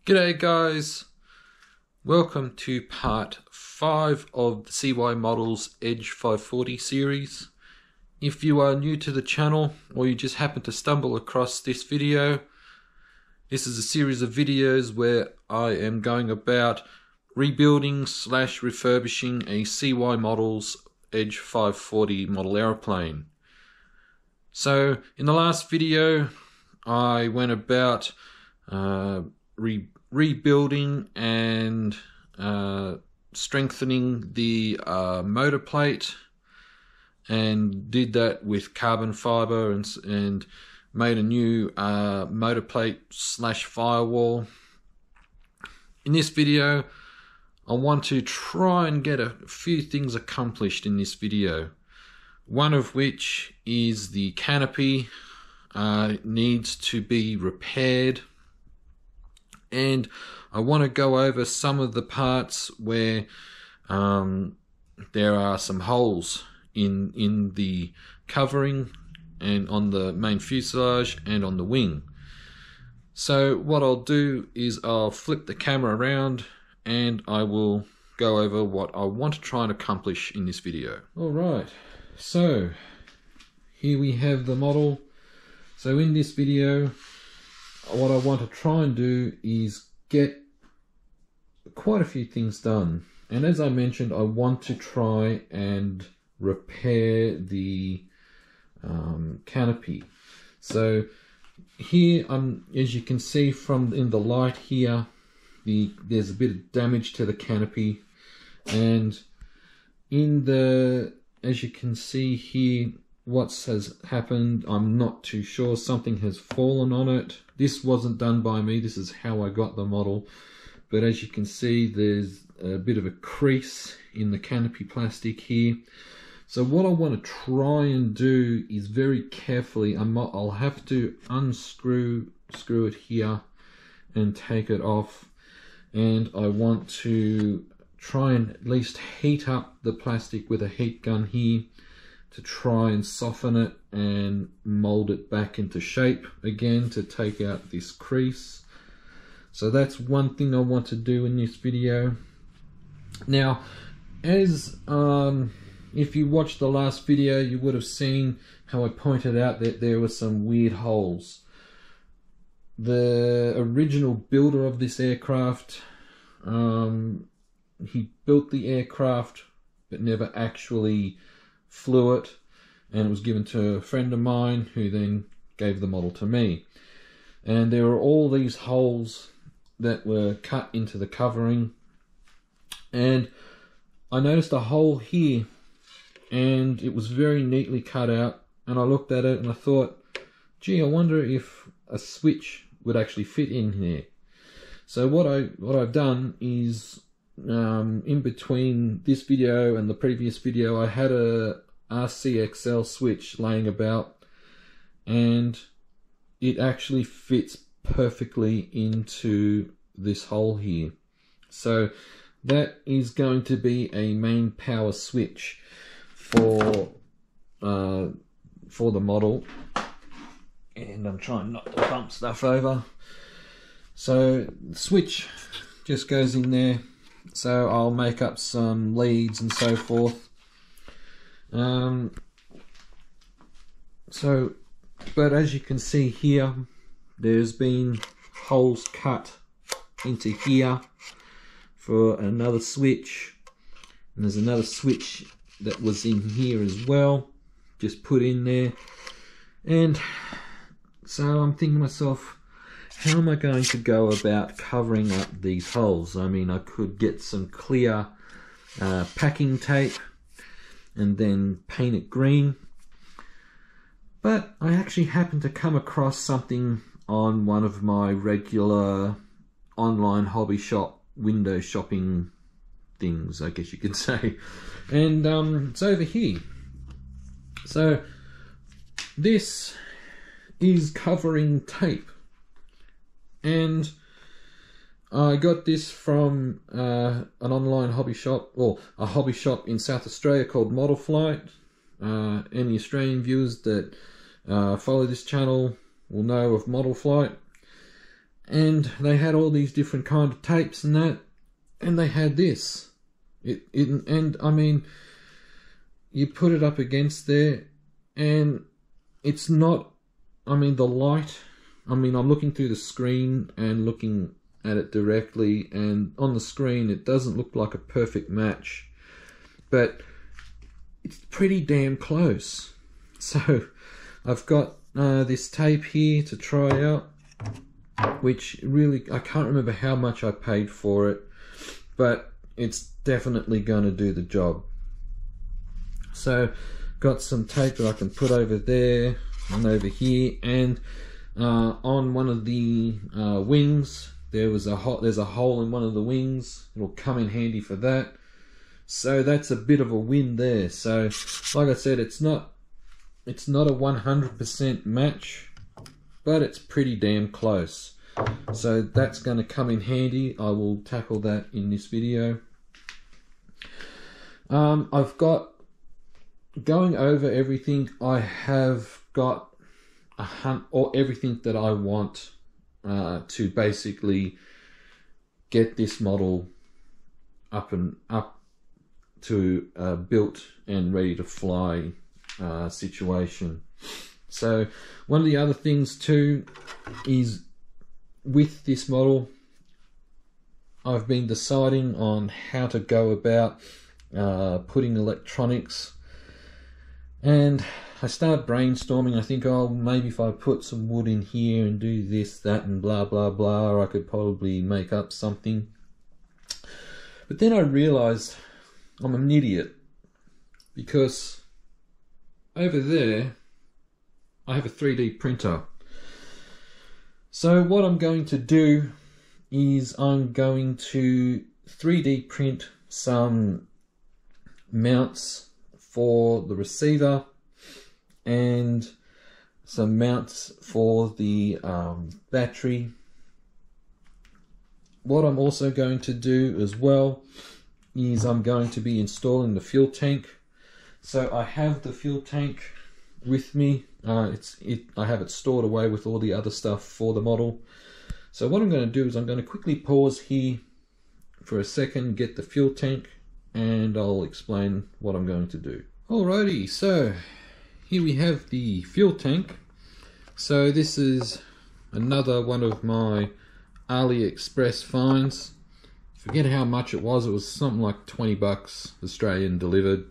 G'day guys, welcome to part 5 of the CY Models Edge 540 series. If you are new to the channel or you just happen to stumble across this video, this is a series of videos where I am going about rebuilding / refurbishing a CY Models Edge 540 model aeroplane. So in the last video I went about rebuilding and strengthening the motor plate, and did that with carbon fiber and made a new motor plate / firewall. In this video I want to try and get a few things accomplished in this video, one of which is the canopy needs to be repaired. And I want to go over some of the parts where there are some holes in the covering and on the main fuselage and on the wing. So what I'll do is I'll flip the camera around and I will go over what I want to try and accomplish in this video. Alright, so here we have the model. So in this video, what I want to try and do is get quite a few things done. And as I mentioned, I want to try and repair the canopy. So here, as you can see from in the light here, there's a bit of damage to the canopy. And as you can see here, what has happened, I'm not too sure. Something has fallen on it. This wasn't done by me, this is how I got the model. But as you can see, there's a bit of a crease in the canopy plastic here. So what I want to try and do is very carefully, I'll have to unscrew it here and take it off. And I want to try and at least heat up the plastic with a heat gun here to try and soften it and mold it back into shape again to take out this crease. So that's one thing I want to do in this video. Now, as if you watched the last video, you would have seen how I pointed out that there were some weird holes. The original builder of this aircraft, he built the aircraft but never actually flew it, and it was given to a friend of mine who then gave the model to me. And there were all these holes that were cut into the covering, and I noticed a hole here and it was very neatly cut out, and I looked at it and I thought, gee, I wonder if a switch would actually fit in here. So what I've done is in between this video and the previous video, I had a RCXL switch laying about, and it actually fits perfectly into this hole here. So that is going to be a main power switch for the model. And I'm trying not to bump stuff over. So the switch just goes in there. So I'll make up some leads and so forth. But as you can see here, there's been holes cut into here for another switch. And there's another switch that was in here as well, just put in there. And so I'm thinking to myself, how am I going to go about covering up these holes? I mean, I could get some clear packing tape and then paint it green. But I actually happened to come across something on one of my regular online hobby shop window shopping things, I guess you could say. And it's over here. So this is covering tape. And I got this from an online hobby shop, or a hobby shop in South Australia called Model Flight. Any Australian viewers that follow this channel will know of Model Flight. and they had all these different kind of tapes and that, and they had this. And I mean, you put it up against there, and it's not, I mean, the light, I mean, I'm looking through the screen and looking at it directly, and on the screen it doesn't look like a perfect match, but it's pretty damn close. So I've got this tape here to try out, which really, I can't remember how much I paid for it, but it's definitely going to do the job. So got some tape that I can put over there and over here, and on one of the wings there's a hole in one of the wings. It'll come in handy for that. So that's a bit of a win there. So like I said, it's not a 100% match, but it's pretty damn close. So that's going to come in handy. I will tackle that in this video. I've got, going over everything, I have got or everything that I want to basically get this model up to built and ready to fly situation. So one of the other things too is, with this model, I've been deciding on how to go about putting electronics, and I start brainstorming. I think, oh, maybe if I put some wood in here and do this, that, and blah blah blah, I could probably make up something. But then I realized I'm an idiot, because over there I have a 3D printer. So what I'm going to do is I'm going to 3D print some mounts for the receiver and some mounts for the battery. What I'm also going to do as well is I'm going to be installing the fuel tank. So I have the fuel tank with me. I have it stored away with all the other stuff for the model. So what I'm going to do is I'm going to quickly pause here for a second, get the fuel tank, and I'll explain what I'm going to do. Alrighty, so here we have the fuel tank. So this is another one of my AliExpress finds. Forget how much it was something like 20 bucks Australian delivered.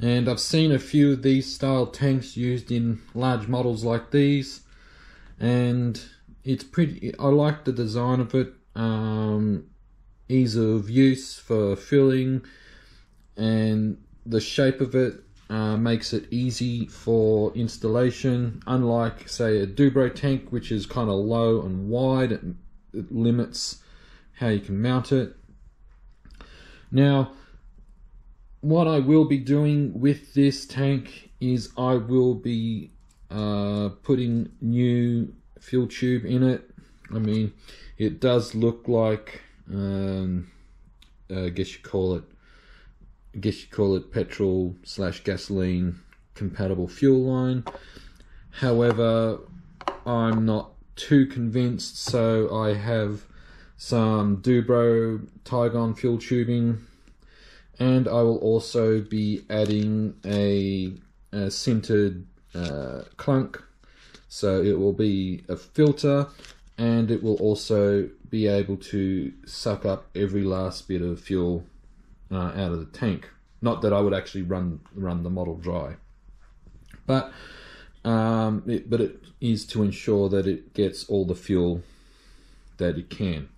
And I've seen a few of these style tanks used in large models like these, and it's pretty, I like the design of it. Ease of use for filling, and the shape of it makes it easy for installation, unlike say a Dubro tank, which is kind of low and wide. It limits how you can mount it. Now what I will be doing with this tank is I will be putting new fuel tube in it. I mean, it does look like I guess you call it petrol / gasoline compatible fuel line. However, I'm not too convinced, so I have some Dubro Tygon fuel tubing, and I will also be adding a sintered clunk, so it will be a filter, and it will also be able to suck up every last bit of fuel out of the tank. Not that I would actually run the model dry, but it is to ensure that it gets all the fuel that it can.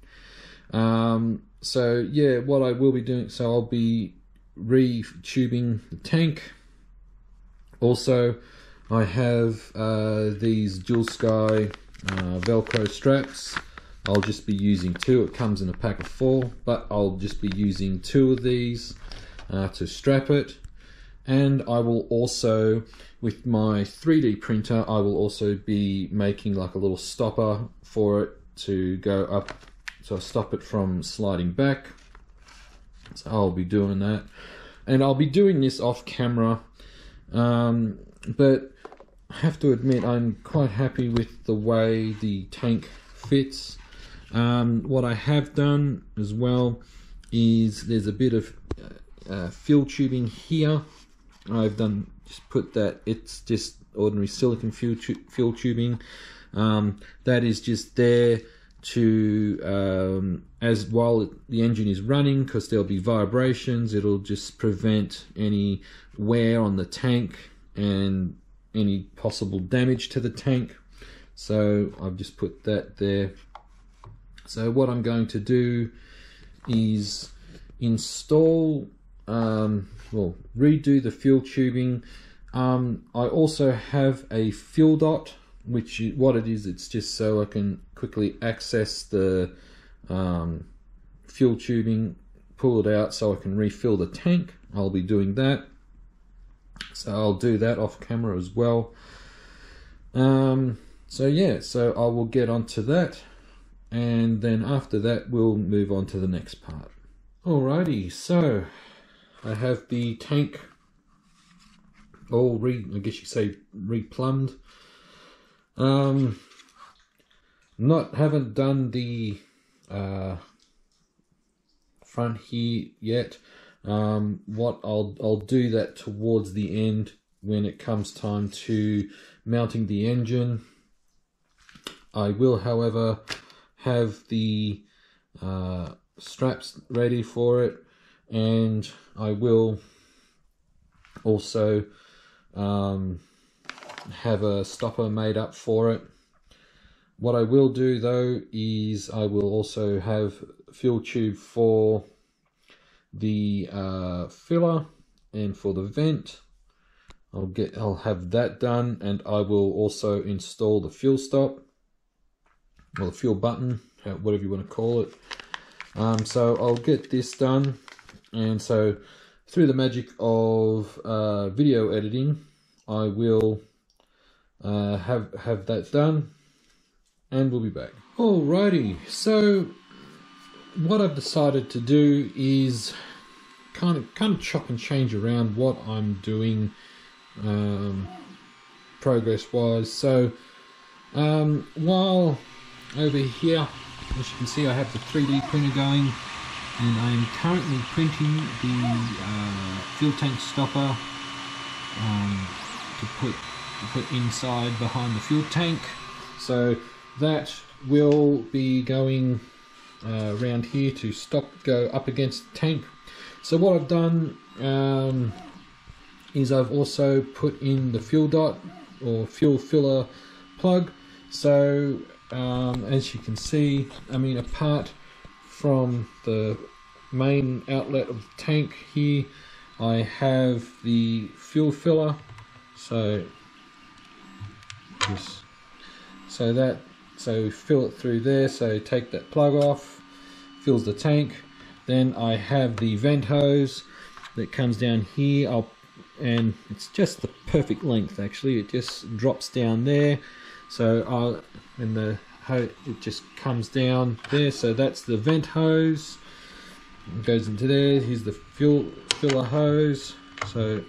So yeah, what I will be doing, so I'll be re-tubing the tank. Also, I have these dual sky Velcro straps. I'll just be using 2. It comes in a pack of 4, but I'll just be using 2 of these to strap it. And I will also, with my 3D printer, I will also be making like a little stopper for it to go up, so I'll stop it from sliding back. So I'll be doing that, and I'll be doing this off camera, but I have to admit I'm quite happy with the way the tank fits. What I have done as well is there's a bit of fuel tubing here. I've just put that, it's just ordinary silicon fuel tubing. That is just there to, as while the engine is running, because there'll be vibrations, it'll just prevent any wear on the tank and any possible damage to the tank. So I've just put that there. So what I'm going to do is install, well, redo the fuel tubing. I also have a fuel dot, which what it is, it's just so I can quickly access the fuel tubing, pull it out so I can refill the tank. I'll be doing that, so I'll do that off camera as well. So yeah, so I will get onto that, and then after that we'll move on to the next part. Alrighty, so I have the tank all I guess you say replumbed. Haven't done the front here yet. What I'll do that towards the end when it comes time to mounting the engine. I will, however, have the straps ready for it, and I will also have a stopper made up for it. What I will do though is I will also have fuel tube for the filler and for the vent. I'll have that done, and I will also install the fuel stop, or the fuel button, whatever you want to call it. So I'll get this done, and so through the magic of video editing, I will have that done, and we'll be back. Alrighty, so what I've decided to do is kind of chop and change around what I'm doing progress wise. So while over here, as you can see, I have the 3D printer going, and I'm currently printing the fuel tank stopper to put inside behind the fuel tank. So that will be going around here to go up against the tank. So what I've done is I've also put in the fuel dot or fuel filler plug. So as you can see, I mean, apart from the main outlet of the tank here, I have the fuel filler. So fill it through there. So take that plug off, fills the tank. Then I have the vent hose that comes down here. And it's just the perfect length actually. It just drops down there. So it just comes down there. So that's the vent hose. It goes into there. Here's the fuel filler hose. So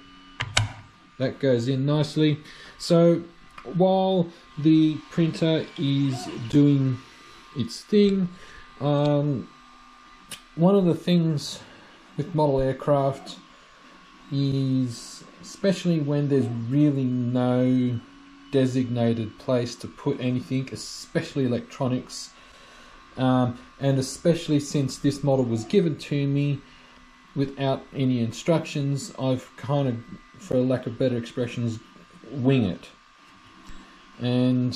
that goes in nicely. So while the printer is doing its thing, one of the things with model aircraft is, especially when there's really no designated place to put anything, especially electronics, and especially since this model was given to me without any instructions, I've kind of, for lack of better expressions, wing it. And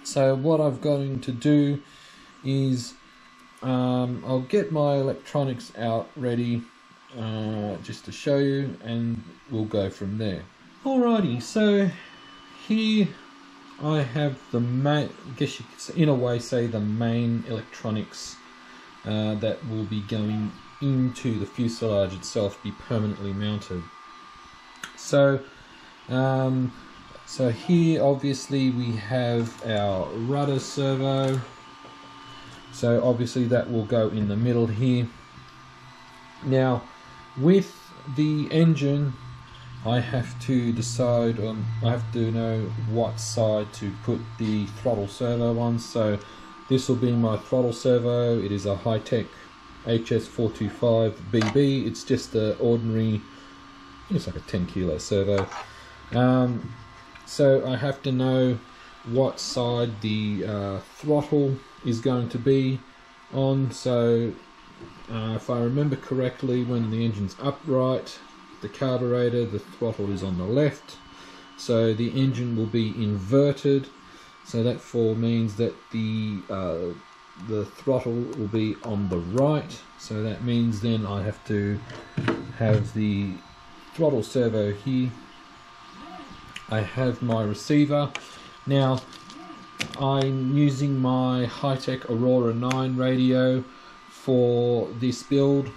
so what I'm going to do is I'll get my electronics out ready just to show you, and we'll go from there. Alrighty, so here I have the main, I guess you could say, in a way say, the main electronics that will be going into the fuselage itself, be permanently mounted. So so here obviously we have our rudder servo. So obviously that will go in the middle here. Now with the engine, I have to decide on, I have to know what side to put the throttle servo on. So this will be my throttle servo. It is a Hitec HS425BB. It's just an ordinary, it's like a 10 kilo servo. So I have to know what side the throttle is going to be on. So if I remember correctly, when the engine's upright, the carburetor, the throttle is on the left, so the engine will be inverted, so that means that the throttle will be on the right. So that means then I have to have the throttle servo here. I have my receiver. Now I'm using my Hitec Aurora 9 radio for this build.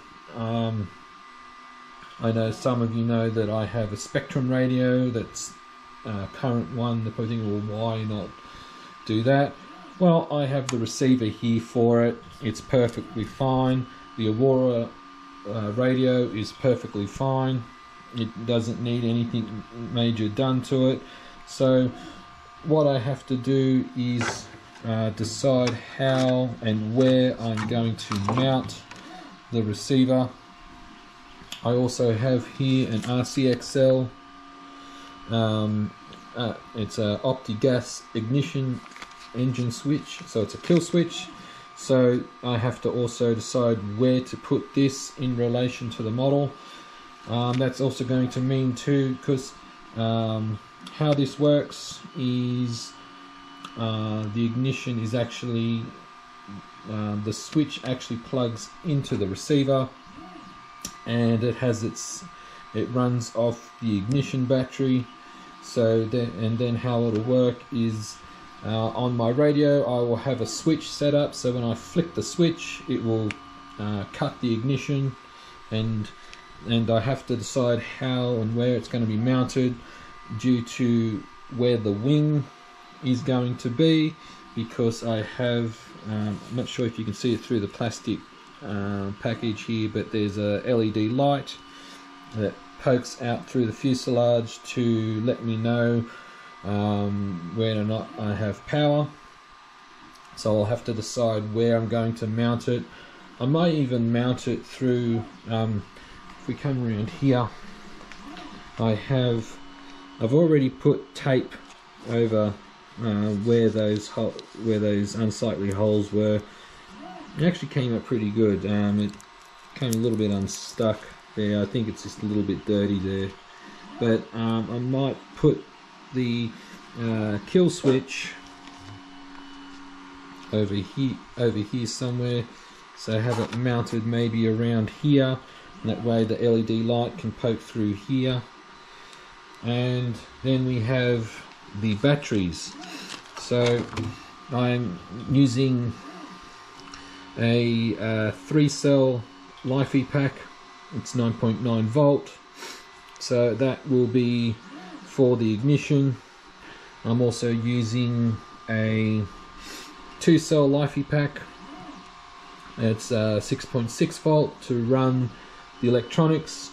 I know some of you know that I have a Spectrum radio, that's a current one. They're probably thinking, well, why not do that? Well, I have the receiver here for it. It's perfectly fine. The Aurora radio is perfectly fine. It doesn't need anything major done to it. So what I have to do is decide how and where I'm going to mount the receiver. I also have here an RCXL. It's a OptiGas ignition engine switch, so it's a kill switch. So I have to also decide where to put this in relation to the model. That's also going to mean too, because how this works is the ignition is actually, the switch actually plugs into the receiver, and it runs off the ignition battery. So then how it'll work is, on my radio I will have a switch set up, so when I flick the switch it will cut the ignition, and I have to decide how and where it's going to be mounted due to where the wing is going to be, because I have, I'm not sure if you can see it through the plastic package here, but there's a LED light that pokes out through the fuselage to let me know whether or not I have power. So I'll have to decide where I'm going to mount it. I might even mount it through, if we come around here, I've already put tape over where those unsightly holes were. It actually came up pretty good. It came a little bit unstuck there. I think it's just a little bit dirty there, but I might put the kill switch over here somewhere, so have it mounted maybe around here, and that way the LED light can poke through here. And then we have the batteries. So I'm using a 3-cell LiFi pack. It's 9.9 volt, so that will be for the ignition. I'm also using a 2-cell LiFi pack. It's 6.6 volt to run the electronics,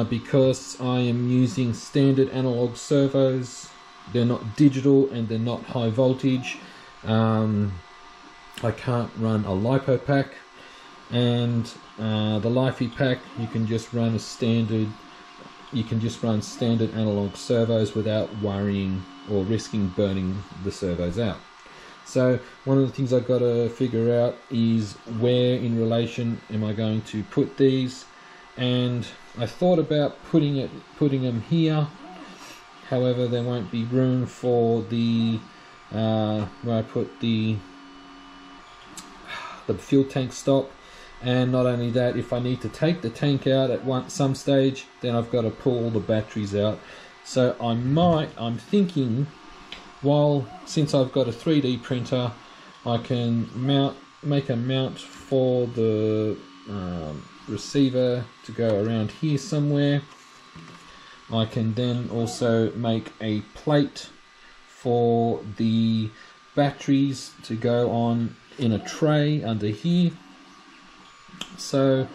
because I am using standard analog servos. They're not digital and they're not high voltage. I can't run a LiPo pack, and the LiFi pack you can just run standard analog servos without worrying or risking burning the servos out. So one of the things I've got to figure out is where in relation am I going to put these, and I thought about putting them here. However, there won't be room for the where I put the fuel tank stop, and not only that, if I need to take the tank out at some stage, then I've got to pull all the batteries out. So I'm thinking, since I've got a 3D printer, I can make a mount for the receiver to go around here somewhere. I can then also make a plate for the batteries to go on in a tray under here. So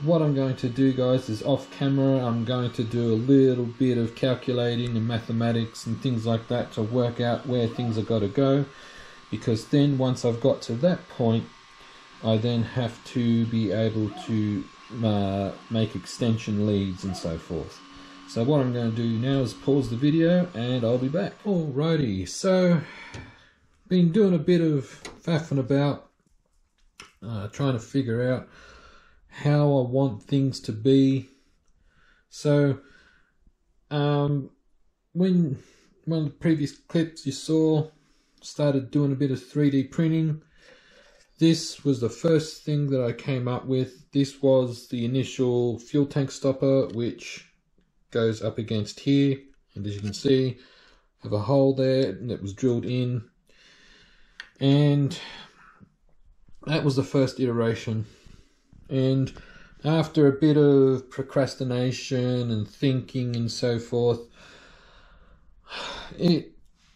what I'm going to do, guys, is off camera I'm going to do a little bit of calculating and mathematics and things like that to work out where things have got to go, because then once I've got to that point, I then have to be able to make extension leads and so forth. So what I'm going to do now is pause the video and I'll be back. Alrighty, so been doing a bit of faffing about, trying to figure out how I want things to be. So when one of the previous clips you saw, started doing a bit of 3D printing. This was the first thing that I came up with. This was the initial fuel tank stopper, which goes up against here, and as you can see, I have a hole there that was drilled in, and that was the first iteration. And after a bit of procrastination and thinking and so forth, it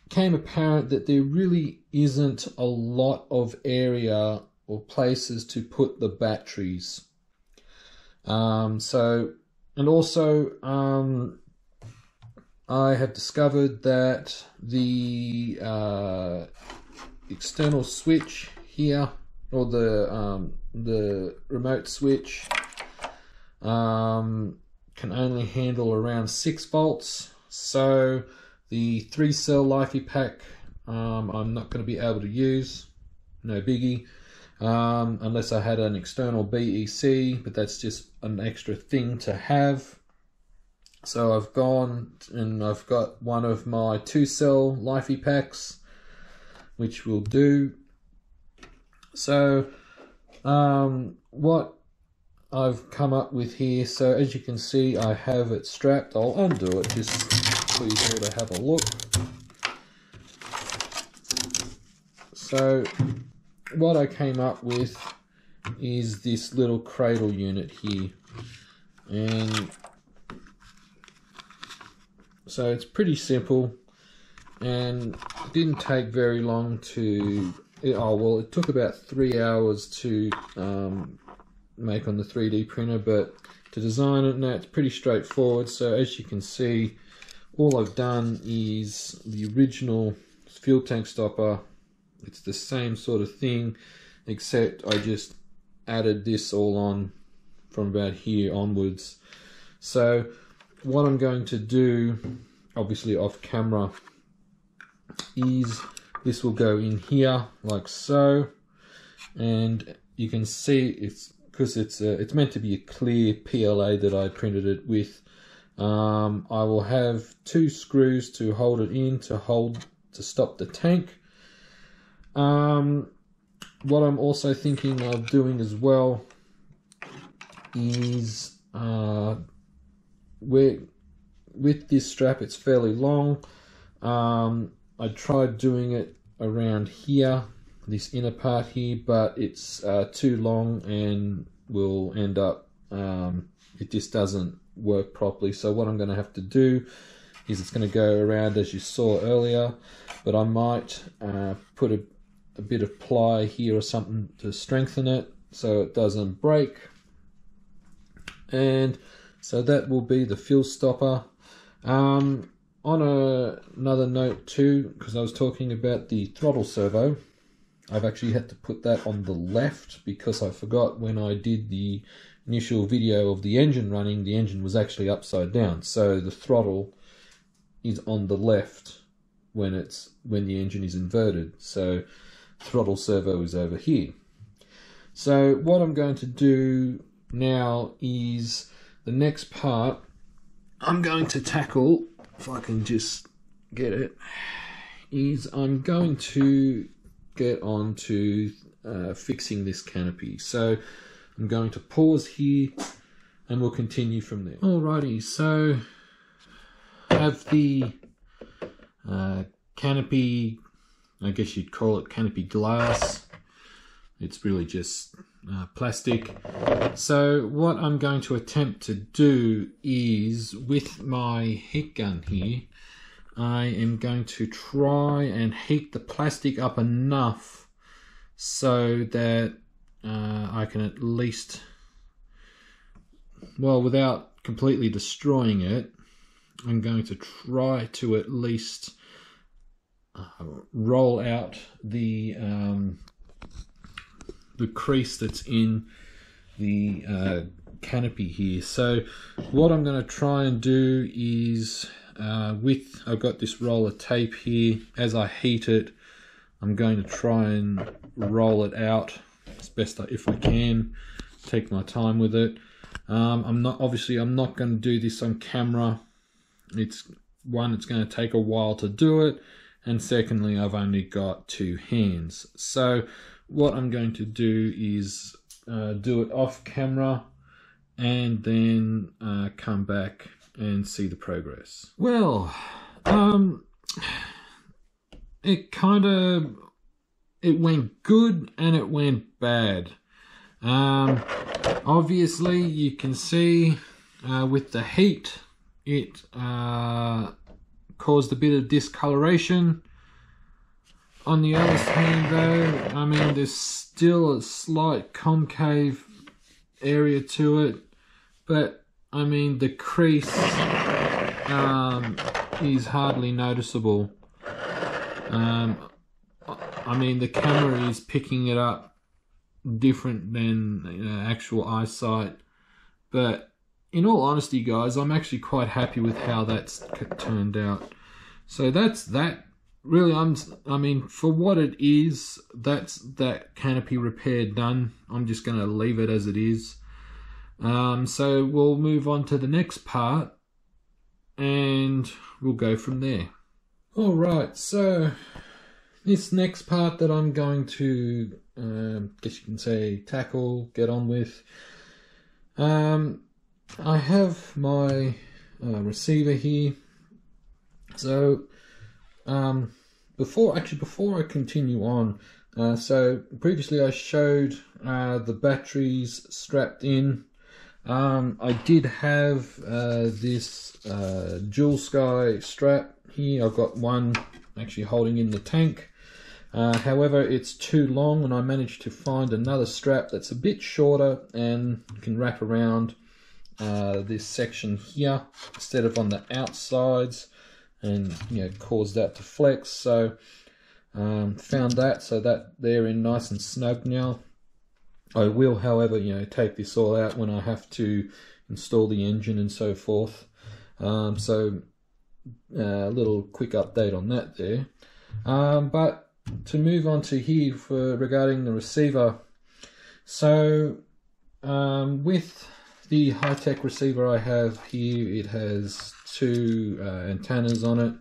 became apparent that there really isn't a lot of area or places to put the batteries. And also I have discovered that the external switch here, or the remote switch, can only handle around 6 volts. So the 3-cell LiFi pack I'm not going to be able to use, no biggie, unless I had an external BEC, but that's just an extra thing to have. So I've gone and I've got one of my 2-cell LiFi packs, which will do. So what I've come up with here, so as you can see, I have it strapped. I'll undo it just for you all to have a look. So what I came up with is this little cradle unit here, and so it's pretty simple, and it didn't take very long to, it took about 3 hours to make on the 3D printer, but to design it, now it's pretty straightforward. So as you can see, all I've done is the original fuel tank stopper. It's the same sort of thing, except I just added this all on from about here onwards. So what I'm going to do, obviously off camera, is this will go in here like so, and you can see it's because it's meant to be a clear PLA that I printed it with. I will have 2 screws to hold it in, to stop the tank. What I'm also thinking of doing as well is with this strap, it's fairly long. I tried doing it around here, this inner part here, but it's too long and will end up, it just doesn't work properly. So what I'm going to have to do is it's going to go around as you saw earlier, but I might put a bit of ply here or something to strengthen it so it doesn't break. And so that will be the fuel stopper. On another note too, because I was talking about the throttle servo, I've actually had to put that on the left because I forgot when I did the initial video of the engine running, the engine was actually upside down. So the throttle is on the left when the engine is inverted. So throttle servo is over here. So what I'm going to do now is the next part I'm going to tackle, if I can just get it, is I'm going to get on to fixing this canopy. So I'm going to pause here and we'll continue from there. Alrighty, so I have the canopy, I guess you'd call it canopy glass. It's really just plastic. So what I'm going to attempt to do is, with my heat gun here, I am going to try and heat the plastic up enough so that I can at least well, without completely destroying it, I'm going to try to at least roll out the crease that's in the canopy here. So what I'm going to try and do is I've got this roll of tape here. As I heat it, I'm going to try and roll it out as best if I can. Take my time with it. I'm not going to do this on camera. It's going to take a while to do it, and secondly, I've only got 2 hands. So what I'm going to do is do it off camera and then come back and see the progress. Well, it went good and it went bad. Obviously you can see with the heat it caused a bit of discoloration. On the other hand though, I mean, there's still a slight concave area to it, but I mean the crease is hardly noticeable. I mean, the camera is picking it up different than actual eyesight, but in all honesty guys, I'm actually quite happy with how that's turned out. So that's that. Really, I mean, for what it is, that's that canopy repair done. I'm just going to leave it as it is. So we'll move on to the next part and we'll go from there. Alright, so this next part that I'm going to, guess you can say, tackle, get on with. I have my receiver here. So before I continue on, so previously I showed the batteries strapped in. I did have this Dual Sky strap here. I've got one actually holding in the tank. However, it's too long, and I managed to find another strap that's a bit shorter and can wrap around this section here instead of on the outsides, and cause that to flex. So found that, so that they're in nice and snug now. I will, however, take this all out when I have to install the engine and so forth. So a little quick update on that there. But to move on to here regarding the receiver. So with the hitec receiver I have here, it has 2 antennas on it,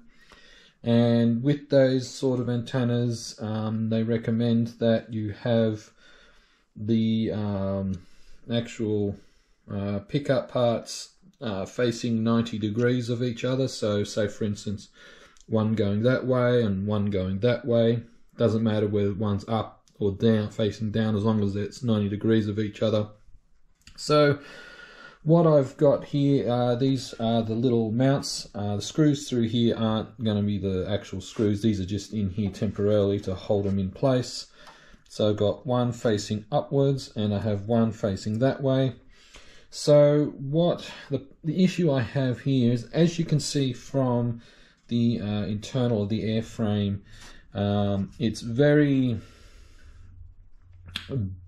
and with those sort of antennas, they recommend that you have the actual pickup parts facing 90 degrees of each other. So say for instance, one going that way and one going that way. Doesn't matter whether one's up or down, facing down, as long as it's 90 degrees of each other. So what I've got here, these are the little mounts. The screws through here aren't going to be the actual screws. These are just in here temporarily to hold them in place. So I've got one facing upwards and I have one facing that way. So what the issue I have here is, as you can see from the internal of the airframe, it's very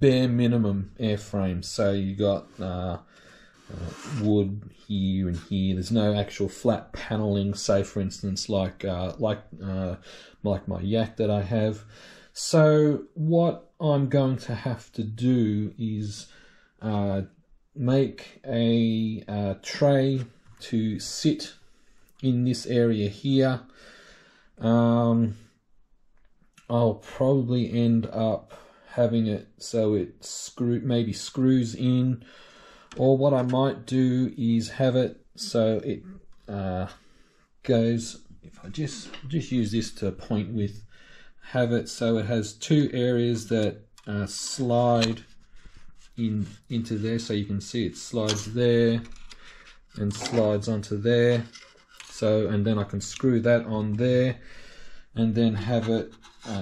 bare minimum airframe. So you got wood here and here. There's no actual flat paneling, say for instance like my yak that I have. So what I'm going to have to do is make a tray to sit in this area here. I'll probably end up having it so it maybe screws in, or what I might do is have it so it goes, if I just use this to point with, have it so it has 2 areas that slide into there. So you can see it slides there and slides onto there. So, and then I can screw that on there and then have it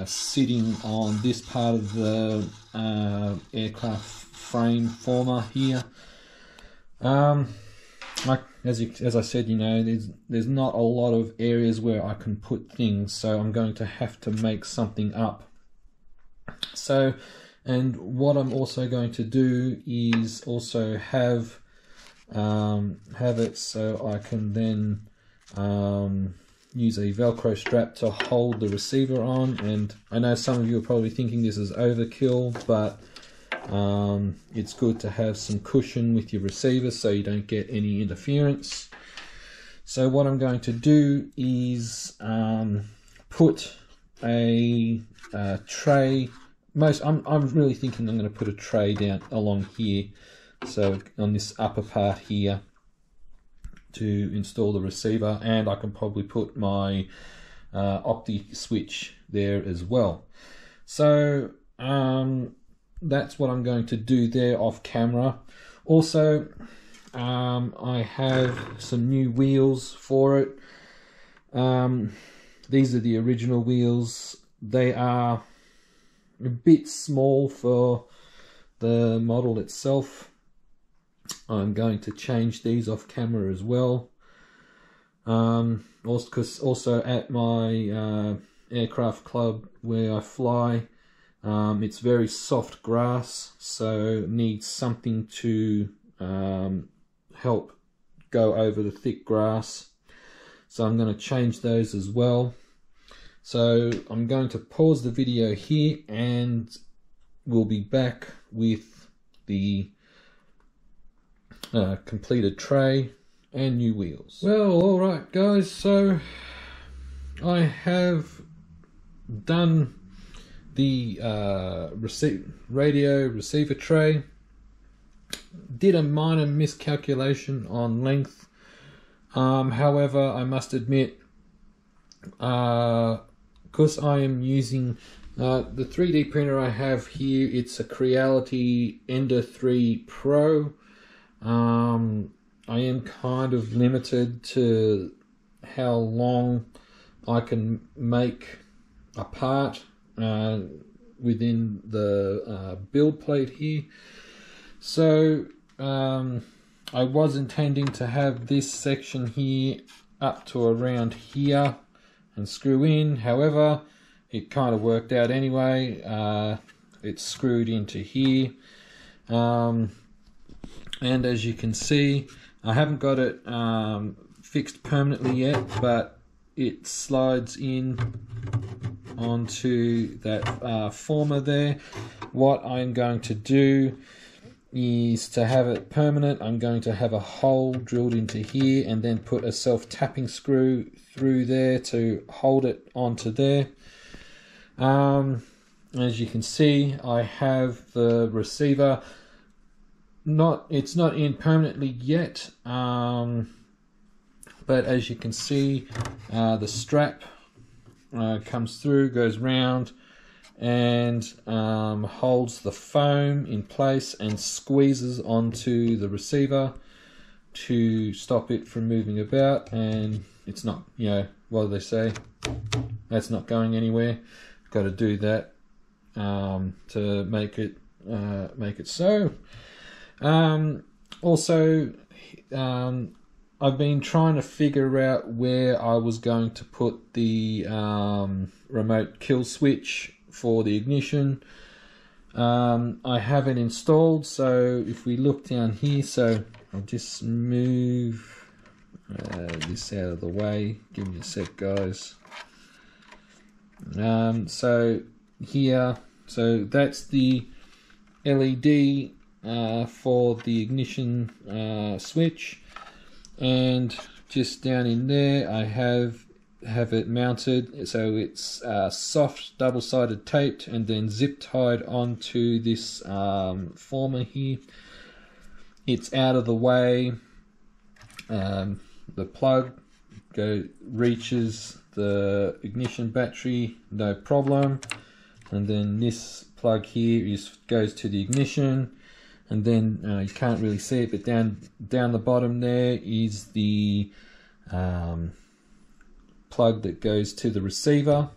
sitting on this part of the aircraft frame former here. Like as I said, you know, there's not a lot of areas where I can put things, so I'm going to have to make something up. So, and what I'm also going to do is also have it so I can then use a Velcro strap to hold the receiver on. And I know some of you are probably thinking this is overkill, but it's good to have some cushion with your receiver so you don't get any interference. So what I'm going to do is put a tray. I'm really thinking I'm going to put a tray down along here, so on this upper part here, to install the receiver, and I can probably put my optic switch there as well. So that's what I'm going to do there off camera. Also, I have some new wheels for it. These are the original wheels. They are a bit small for the model itself. I'm going to change these off camera as well. Also at my aircraft club where I fly, it's very soft grass, so needs something to help go over the thick grass. So I'm going to change those as well. So I'm going to pause the video here and we'll be back with the completed tray and new wheels. Well, alright guys, so I have done the radio receiver tray. Did a minor miscalculation on length. However, I must admit, because I am using the 3D printer I have here, it's a Creality Ender 3 Pro. I am kind of limited to how long I can make a part within the build plate here. So I was intending to have this section here up to around here and screw in. However, it kind of worked out anyway. It's screwed into here. And as you can see, I haven't got it fixed permanently yet, but it slides in onto that former there. What I'm going to do is, to have it permanent, I'm going to have a hole drilled into here and then put a self-tapping screw through there to hold it onto there. As you can see, I have the receiver. It's not in permanently yet, but as you can see, the strap comes through, goes round, and holds the foam in place and squeezes onto the receiver to stop it from moving about. And it's not, you know, what do they say? That's not going anywhere. Got to do that to make it so. Also, I've been trying to figure out where I was going to put the remote kill switch for the ignition. I have it installed, so if we look down here, so I'll just move this out of the way. Give me a sec, guys. So here, so that's the LED for the ignition switch, and just down in there I have it mounted, so it's soft double-sided taped and then zip tied onto this former here. It's out of the way. The plug reaches the ignition battery, no problem, and then this plug here goes to the ignition. And then you can't really see it, but down the bottom there is the plug that goes to the receiver.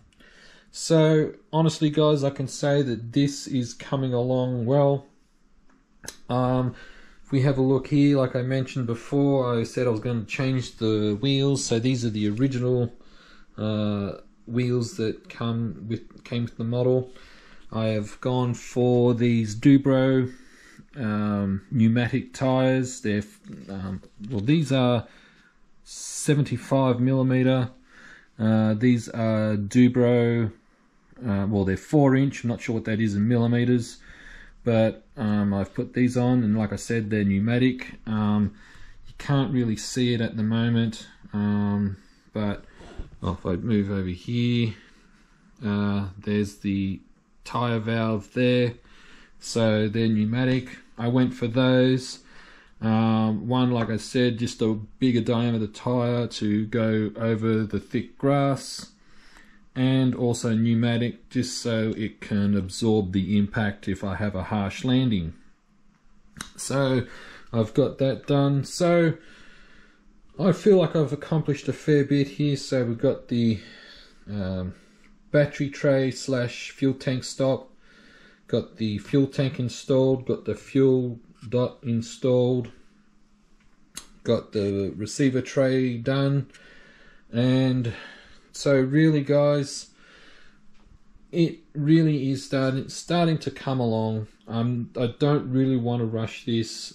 So honestly, guys, I can say that this is coming along well. if we have a look here, like I mentioned before, I said I was going to change the wheels. So these are the original wheels that came with the model. I have gone for these Dubro pneumatic tires. They're well, these are 75mm. These are Dubro. Well, they're 4-inch. I'm not sure what that is in millimeters, but I've put these on, and like I said, they're pneumatic. You can't really see it at the moment, but if I move over here, there's the tire valve there. So they're pneumatic. I went for those. One, like I said, just a bigger diameter tire to go over the thick grass, and also pneumatic just so it can absorb the impact if I have a harsh landing. So I've got that done. So I feel like I've accomplished a fair bit here. So we've got the battery tray / fuel tank stop, got the fuel tank installed, got the fuel dot installed, got the receiver tray done, and so really guys, it really is starting to come along. I don't really want to rush this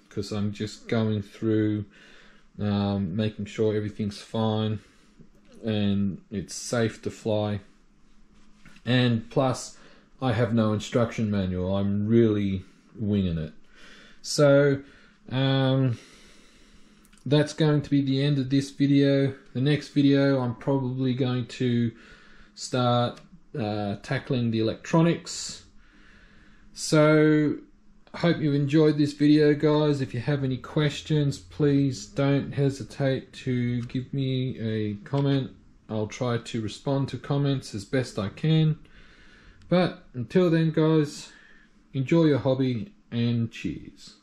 because I'm just going through making sure everything's fine and it's safe to fly, and plus I have no instruction manual. I'm really winging it. So that's going to be the end of this video. The next video I'm probably going to start tackling the electronics. So I hope you enjoyed this video, guys. If you have any questions, please don't hesitate to give me a comment. I'll try to respond to comments as best I can. But until then, guys, enjoy your hobby and cheers.